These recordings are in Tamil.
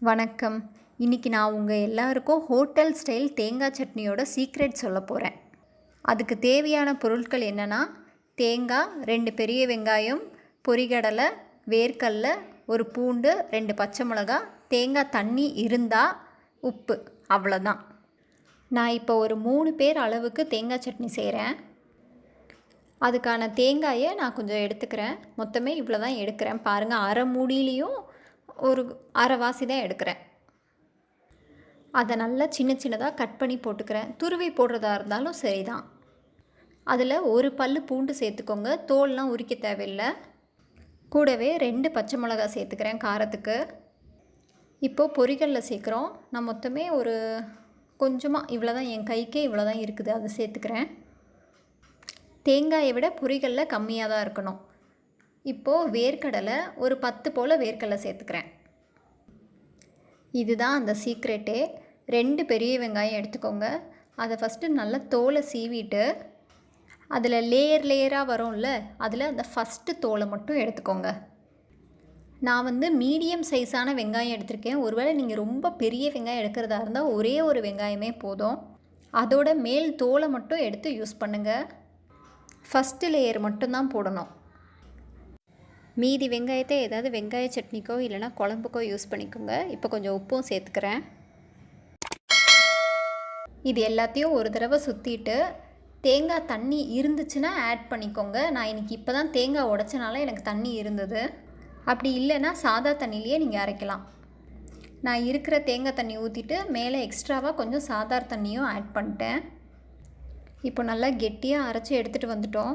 வணக்கம். இன்றைக்கி நான் உங்கள் எல்லாருக்கும் ஹோட்டல் ஸ்டைல் தேங்காய் சட்னியோட சீக்ரெட் சொல்ல போகிறேன். அதுக்கு தேவையான பொருட்கள் என்னென்னா, தேங்காய் 2 பெரிய வெங்காயம், பொரிகடலை, வேர்க்கடலை, ஒரு பூண்டு, 2 பச்சை மிளகா, தேங்காய் தண்ணி இருந்தால் உப்பு, அவ்வளோதான். நான் இப்போ ஒரு 3 பேர் அளவுக்கு தேங்காய் சட்னி செய்கிறேன். அதுக்கான தேங்காயை நான் கொஞ்சம் எடுத்துக்கிறேன். மொத்தமே இவ்வளோ தான் எடுக்கிறேன். பாருங்கள், அரை மூடியிலையும் ஒரு அரைவாசி தான் எடுக்கிறேன். அதை நல்லா சின்ன சின்னதாக கட் பண்ணி போட்டுக்கிறேன். துருவி போடுறதா இருந்தாலும் சரி தான். அதில் ஒரு பல் பூண்டு சேர்த்துக்கோங்க, தோல்லாம் உரிக்க தேவையில்லை. கூடவே 2 பச்சை மிளகா சேர்த்துக்கிறேன் காரத்துக்கு. இப்போது பொரிகடலை சேர்க்குறோம். நான் மொத்தமே ஒரு கொஞ்சமாக இவ்வளோ தான், என் கைக்கே இவ்வளோ தான் இருக்குது, அதை சேர்த்துக்கிறேன். தேங்காயை விட பொரிகடலை கம்மியாக தான் இருக்கணும். இப்போது வேர்க்கடலை ஒரு 10 போல் வேர்க்கடலை சேர்த்துக்கிறேன். இதுதான் அந்த சீக்ரெட்டே. 2 பெரிய வெங்காயம் எடுத்துக்கோங்க. அதை ஃபஸ்ட்டு நல்லா தோலை சீவிட்டு அதில் லேயராக வரும்ல, அதில் அந்த ஃபஸ்ட்டு தோலை மட்டும் எடுத்துக்கோங்க. நான் மீடியம் சைஸான வெங்காயம் எடுத்திருக்கேன். ஒருவேளை நீங்கள் ரொம்ப பெரிய வெங்காயம் எடுக்கிறதா இருந்தால் ஒரே ஒரு வெங்காயமே போதும். அதோட மேல் தோலை மட்டும் எடுத்து யூஸ் பண்ணுங்கள். ஃபஸ்ட்டு லேயர் மட்டும்தான் போடணும். மீதி வெங்காயத்தை ஏதாவது வெங்காய சட்னிக்கோ இல்லைனா குழம்புக்கோ யூஸ் பண்ணிக்கோங்க. இப்போ கொஞ்சம் உப்பும் சேர்த்துக்கிறேன். இது எல்லாத்தையும் ஒரு தடவை சுற்றிட்டு தேங்காய் தண்ணி இருந்துச்சுன்னா ஆட் பண்ணிக்கோங்க. நான் இன்றைக்கி இப்போ தான் தேங்காய் உடைச்சனால எனக்கு தண்ணி இருந்தது. அப்படி இல்லைன்னா சாதா தண்ணியிலையே நீங்கள் அரைக்கலாம். நான் இருக்கிற தேங்காய் தண்ணி ஊற்றிட்டு மேலே எக்ஸ்ட்ராவாக கொஞ்சம் சாதாரண தண்ணியும் ஆட் பண்ணிட்டேன். இப்போ நல்லா கெட்டியாக அரைச்சி எடுத்துகிட்டு வந்துட்டோம்.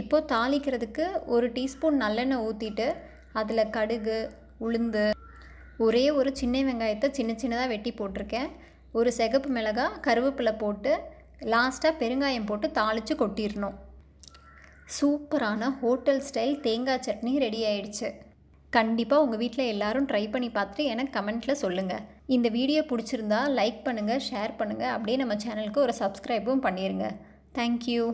இப்போது தாளிக்கிறதுக்கு 1 டீஸ்பூன் நல்லெண்ணெய் ஊற்றிட்டு அதில் கடுகு, உளுந்து, ஒரே ஒரு சின்ன வெங்காயத்தை சின்ன சின்னதாக வெட்டி போட்டிருக்கேன், ஒரு சிகப்பு மிளகாய், கருவேப்பிலை போட்டு லாஸ்ட்டாக பெருங்காயம் போட்டு தாளித்து கொட்டிடணும். சூப்பரான ஹோட்டல் ஸ்டைல் தேங்காய் சட்னி ரெடி ஆயிடுச்சு. கண்டிப்பாக உங்கள் வீட்டில் எல்லோரும் ட்ரை பண்ணி பார்த்துட்டு எனக்கு கமெண்ட்டில் சொல்லுங்கள். இந்த வீடியோ பிடிச்சிருந்தா லைக் பண்ணுங்கள், ஷேர் பண்ணுங்கள், அப்படியே நம்ம சேனலுக்கு ஒரு சப்ஸ்கிரைபும் பண்ணிடுங்க. தேங்க்யூ.